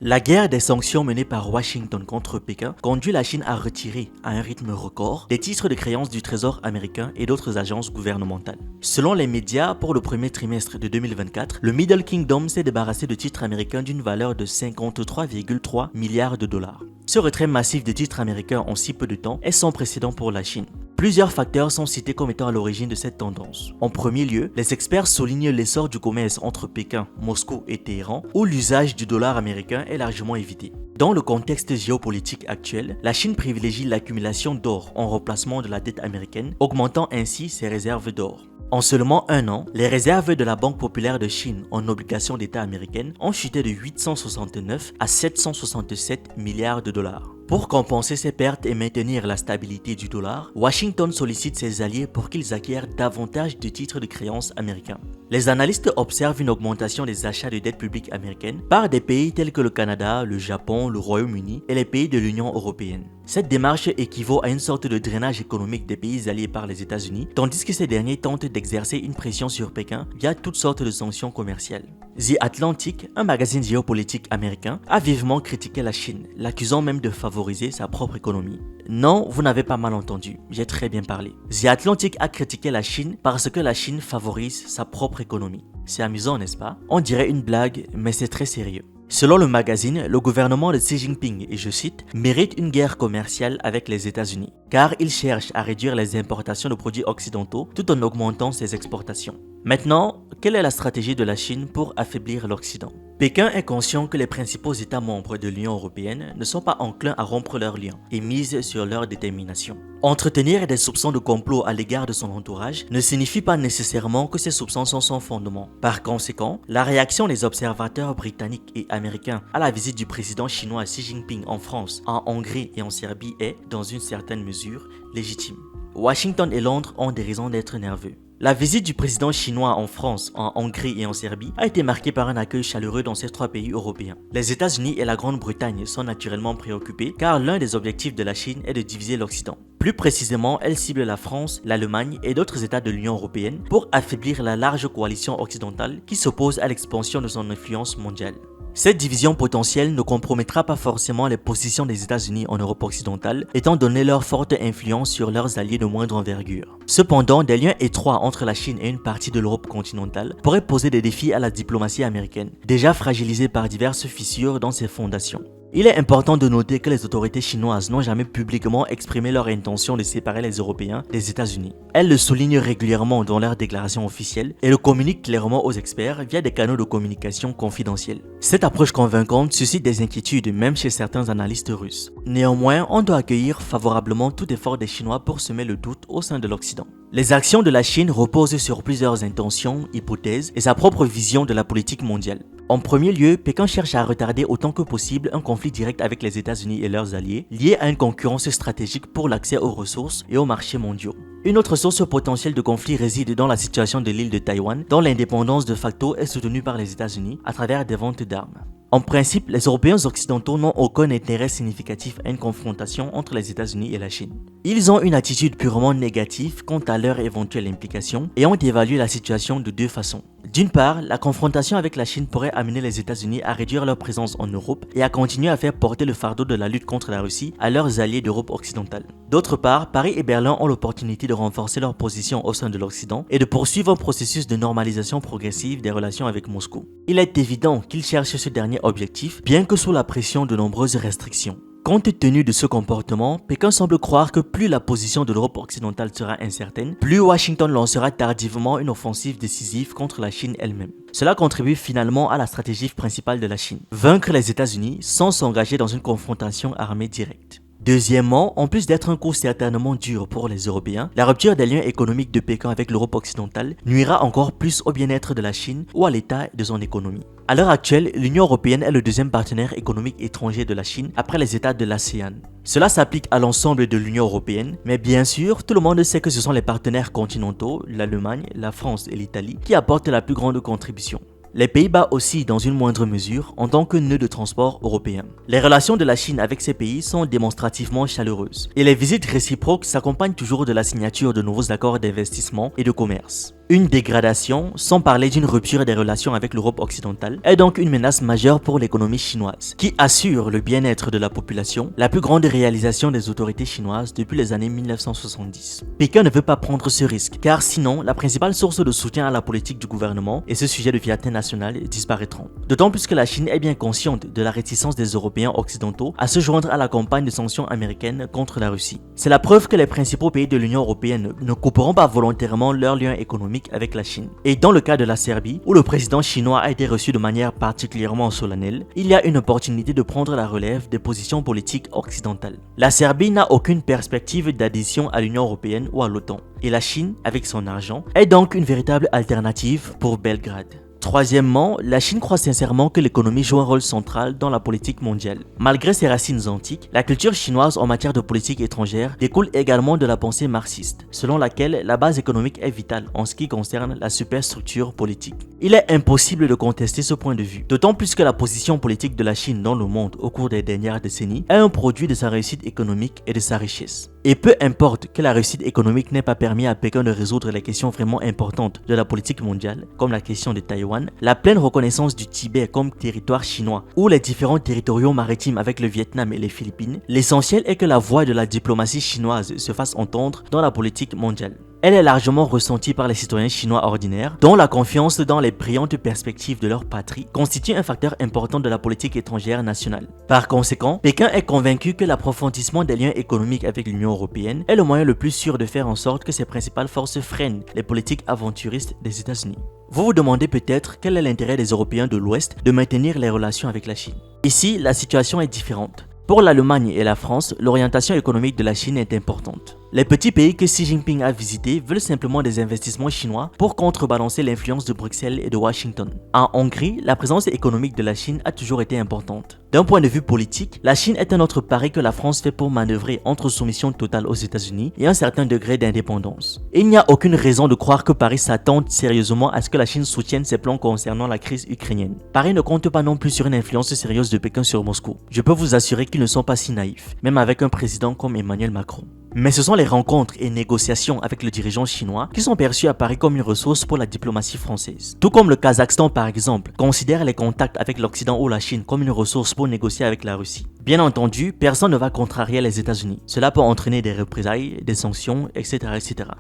La guerre des sanctions menée par Washington contre Pékin conduit la Chine à retirer, à un rythme record, des titres de créance du Trésor américain et d'autres agences gouvernementales. Selon les médias, pour le premier trimestre de 2024, le Middle Kingdom s'est débarrassé de titres américains d'une valeur de 53,3 milliards de dollars. Ce retrait massif de titres américains en si peu de temps est sans précédent pour la Chine. Plusieurs facteurs sont cités comme étant à l'origine de cette tendance. En premier lieu, les experts soulignent l'essor du commerce entre Pékin, Moscou et Téhéran, où l'usage du dollar américain est largement évité. Dans le contexte géopolitique actuel, la Chine privilégie l'accumulation d'or en remplacement de la dette américaine, augmentant ainsi ses réserves d'or. En seulement un an, les réserves de la Banque populaire de Chine en obligations d'État américaines ont chuté de 869 à 767 milliards de dollars. Pour compenser ces pertes et maintenir la stabilité du dollar, Washington sollicite ses alliés pour qu'ils acquièrent davantage de titres de créance américains. Les analystes observent une augmentation des achats de dette publique américaine par des pays tels que le Canada, le Japon, le Royaume-Uni et les pays de l'Union européenne. Cette démarche équivaut à une sorte de drainage économique des pays alliés par les États-Unis, tandis que ces derniers tentent d'exercer une pression sur Pékin via toutes sortes de sanctions commerciales. The Atlantic, un magazine géopolitique américain, a vivement critiqué la Chine, l'accusant même de favoriser sa propre économie. Non, vous n'avez pas mal entendu, j'ai très bien parlé. The Atlantic a critiqué la Chine parce que la Chine favorise sa propre économie. C'est amusant, n'est-ce pas? On dirait une blague, mais c'est très sérieux. Selon le magazine, le gouvernement de Xi Jinping, et je cite, mérite une guerre commerciale avec les États-Unis, car il cherche à réduire les importations de produits occidentaux tout en augmentant ses exportations. Maintenant, quelle est la stratégie de la Chine pour affaiblir l'Occident? Pékin est conscient que les principaux États membres de l'Union européenne ne sont pas enclins à rompre leurs liens et misent sur leur détermination. Entretenir des soupçons de complot à l'égard de son entourage ne signifie pas nécessairement que ces soupçons sont sans fondement. Par conséquent, la réaction des observateurs britanniques et américains à la visite du président chinois Xi Jinping en France, en Hongrie et en Serbie est, dans une certaine mesure, légitime. Washington et Londres ont des raisons d'être nerveux. La visite du président chinois en France, en Hongrie et en Serbie a été marquée par un accueil chaleureux dans ces trois pays européens. Les États-Unis et la Grande-Bretagne sont naturellement préoccupés car l'un des objectifs de la Chine est de diviser l'Occident. Plus précisément, elle cible la France, l'Allemagne et d'autres États de l'Union européenne pour affaiblir la large coalition occidentale qui s'oppose à l'expansion de son influence mondiale. Cette division potentielle ne compromettra pas forcément les positions des États-Unis en Europe occidentale, étant donné leur forte influence sur leurs alliés de moindre envergure. Cependant, des liens étroits entre la Chine et une partie de l'Europe continentale pourraient poser des défis à la diplomatie américaine, déjà fragilisée par diverses fissures dans ses fondations. Il est important de noter que les autorités chinoises n'ont jamais publiquement exprimé leur intention de séparer les Européens des États-Unis. Elles le soulignent régulièrement dans leurs déclarations officielles et le communiquent clairement aux experts via des canaux de communication confidentiels. Cette approche convaincante suscite des inquiétudes même chez certains analystes russes. Néanmoins, on doit accueillir favorablement tout effort des Chinois pour semer le doute au sein de l'Occident. Les actions de la Chine reposent sur plusieurs intentions, hypothèses et sa propre vision de la politique mondiale. En premier lieu, Pékin cherche à retarder autant que possible un conflit direct avec les États-Unis et leurs alliés, lié à une concurrence stratégique pour l'accès aux ressources et aux marchés mondiaux. Une autre source potentielle de conflit réside dans la situation de l'île de Taïwan, dont l'indépendance de facto est soutenue par les États-Unis à travers des ventes d'armes. En principe, les Européens occidentaux n'ont aucun intérêt significatif à une confrontation entre les États-Unis et la Chine. Ils ont une attitude purement négative quant à leur éventuelle implication et ont évalué la situation de deux façons. D'une part, la confrontation avec la Chine pourrait amener les États-Unis à réduire leur présence en Europe et à continuer à faire porter le fardeau de la lutte contre la Russie à leurs alliés d'Europe occidentale. D'autre part, Paris et Berlin ont l'opportunité de renforcer leur position au sein de l'Occident et de poursuivre un processus de normalisation progressive des relations avec Moscou. Il est évident qu'ils cherchent ce dernier objectif, bien que sous la pression de nombreuses restrictions. Compte tenu de ce comportement, Pékin semble croire que plus la position de l'Europe occidentale sera incertaine, plus Washington lancera tardivement une offensive décisive contre la Chine elle-même. Cela contribue finalement à la stratégie principale de la Chine, vaincre les États-Unis sans s'engager dans une confrontation armée directe. Deuxièmement, en plus d'être un coup certainement dur pour les Européens, la rupture des liens économiques de Pékin avec l'Europe occidentale nuira encore plus au bien-être de la Chine ou à l'état de son économie. À l'heure actuelle, l'Union européenne est le deuxième partenaire économique étranger de la Chine après les États de l'ASEAN. Cela s'applique à l'ensemble de l'Union européenne, mais bien sûr, tout le monde sait que ce sont les partenaires continentaux, l'Allemagne, la France et l'Italie, qui apportent la plus grande contribution. Les Pays-Bas aussi dans une moindre mesure en tant que nœud de transport européen. Les relations de la Chine avec ces pays sont démonstrativement chaleureuses et les visites réciproques s'accompagnent toujours de la signature de nouveaux accords d'investissement et de commerce. Une dégradation, sans parler d'une rupture des relations avec l'Europe occidentale, est donc une menace majeure pour l'économie chinoise, qui assure le bien-être de la population, la plus grande réalisation des autorités chinoises depuis les années 1970. Pékin ne veut pas prendre ce risque, car sinon, la principale source de soutien à la politique du gouvernement et ce sujet de fierté nationale disparaîtront. D'autant plus que la Chine est bien consciente de la réticence des Européens occidentaux à se joindre à la campagne de sanctions américaines contre la Russie. C'est la preuve que les principaux pays de l'Union européenne ne couperont pas volontairement leurs liens économiques avec la Chine. Et dans le cas de la Serbie, où le président chinois a été reçu de manière particulièrement solennelle, il y a une opportunité de prendre la relève des positions politiques occidentales. La Serbie n'a aucune perspective d'adhésion à l'Union européenne ou à l'OTAN. Et la Chine, avec son argent, est donc une véritable alternative pour Belgrade. Troisièmement, la Chine croit sincèrement que l'économie joue un rôle central dans la politique mondiale. Malgré ses racines antiques, la culture chinoise en matière de politique étrangère découle également de la pensée marxiste, selon laquelle la base économique est vitale en ce qui concerne la superstructure politique. Il est impossible de contester ce point de vue, d'autant plus que la position politique de la Chine dans le monde au cours des dernières décennies est un produit de sa réussite économique et de sa richesse. Et peu importe que la réussite économique n'ait pas permis à Pékin de résoudre les questions vraiment importantes de la politique mondiale, comme la question de Taïwan, la pleine reconnaissance du Tibet comme territoire chinois, ou les différents territoriaux maritimes avec le Vietnam et les Philippines, l'essentiel est que la voix de la diplomatie chinoise se fasse entendre dans la politique mondiale. Elle est largement ressentie par les citoyens chinois ordinaires, dont la confiance dans les brillantes perspectives de leur patrie constitue un facteur important de la politique étrangère nationale. Par conséquent, Pékin est convaincu que l'approfondissement des liens économiques avec l'Union européenne est le moyen le plus sûr de faire en sorte que ses principales forces freinent les politiques aventuristes des États-Unis. Vous vous demandez peut-être quel est l'intérêt des Européens de l'Ouest de maintenir les relations avec la Chine. Ici, la situation est différente. Pour l'Allemagne et la France, l'orientation économique de la Chine est importante. Les petits pays que Xi Jinping a visités veulent simplement des investissements chinois pour contrebalancer l'influence de Bruxelles et de Washington. En Hongrie, la présence économique de la Chine a toujours été importante. D'un point de vue politique, la Chine est un autre pari que la France fait pour manœuvrer entre soumission totale aux États-Unis et un certain degré d'indépendance. Il n'y a aucune raison de croire que Paris s'attend sérieusement à ce que la Chine soutienne ses plans concernant la crise ukrainienne. Paris ne compte pas non plus sur une influence sérieuse de Pékin sur Moscou. Je peux vous assurer qu'ils ne sont pas si naïfs, même avec un président comme Emmanuel Macron. Mais ce sont les rencontres et négociations avec le dirigeant chinois qui sont perçues à Paris comme une ressource pour la diplomatie française. Tout comme le Kazakhstan par exemple, considère les contacts avec l'Occident ou la Chine comme une ressource pour négocier avec la Russie. Bien entendu, personne ne va contrarier les États-Unis. Cela peut entraîner des représailles, des sanctions, etc.,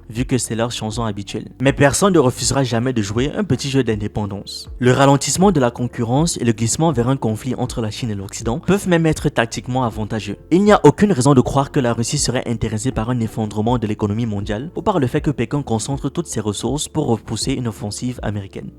vu que c'est leur chanson habituelle. Mais personne ne refusera jamais de jouer un petit jeu d'indépendance. Le ralentissement de la concurrence et le glissement vers un conflit entre la Chine et l'Occident peuvent même être tactiquement avantageux. Il n'y a aucune raison de croire que la Russie serait intéressée par un effondrement de l'économie mondiale ou par le fait que Pékin concentre toutes ses ressources pour repousser une offensive américaine.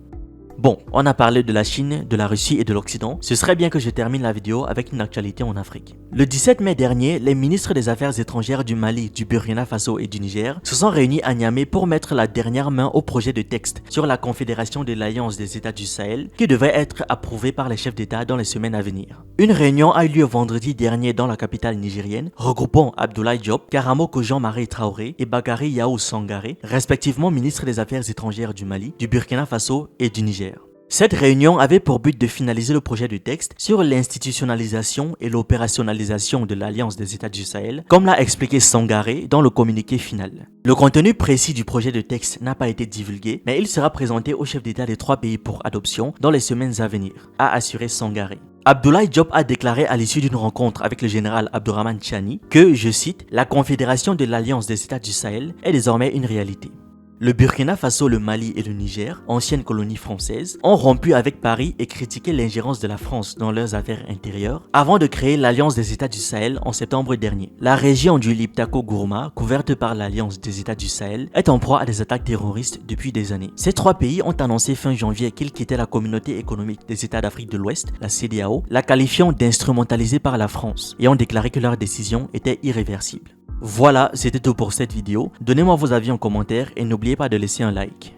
Bon, on a parlé de la Chine, de la Russie et de l'Occident. Ce serait bien que je termine la vidéo avec une actualité en Afrique. Le 17 mai dernier, les ministres des Affaires étrangères du Mali, du Burkina Faso et du Niger se sont réunis à Niamey pour mettre la dernière main au projet de texte sur la Confédération de l'Alliance des États du Sahel qui devrait être approuvé par les chefs d'État dans les semaines à venir. Une réunion a eu lieu vendredi dernier dans la capitale nigérienne, regroupant Abdoulaye Diop, Karamoko Jean-Marie Traoré et Bakary Yahou Sangaré, respectivement ministres des Affaires étrangères du Mali, du Burkina Faso et du Niger. Cette réunion avait pour but de finaliser le projet de texte sur l'institutionnalisation et l'opérationnalisation de l'Alliance des États du Sahel, comme l'a expliqué Sangaré dans le communiqué final. Le contenu précis du projet de texte n'a pas été divulgué, mais il sera présenté aux chefs d'État des 3 pays pour adoption dans les semaines à venir, a assuré Sangaré. Abdoulaye Diop a déclaré à l'issue d'une rencontre avec le général Abdourahmane Tchani que, je cite, « La Confédération de l'Alliance des États du Sahel est désormais une réalité ». Le Burkina Faso, le Mali et le Niger, anciennes colonies françaises, ont rompu avec Paris et critiqué l'ingérence de la France dans leurs affaires intérieures avant de créer l'Alliance des États du Sahel en septembre dernier. La région du Liptako-Gourma, couverte par l'Alliance des États du Sahel, est en proie à des attaques terroristes depuis des années. Ces 3 pays ont annoncé fin janvier qu'ils quittaient la Communauté économique des États d'Afrique de l'Ouest, la CEDEAO, la qualifiant d'instrumentalisée par la France et ont déclaré que leur décision était irréversible. Voilà, c'était tout pour cette vidéo. Donnez-moi vos avis en commentaire et n'oubliez pas de laisser un like.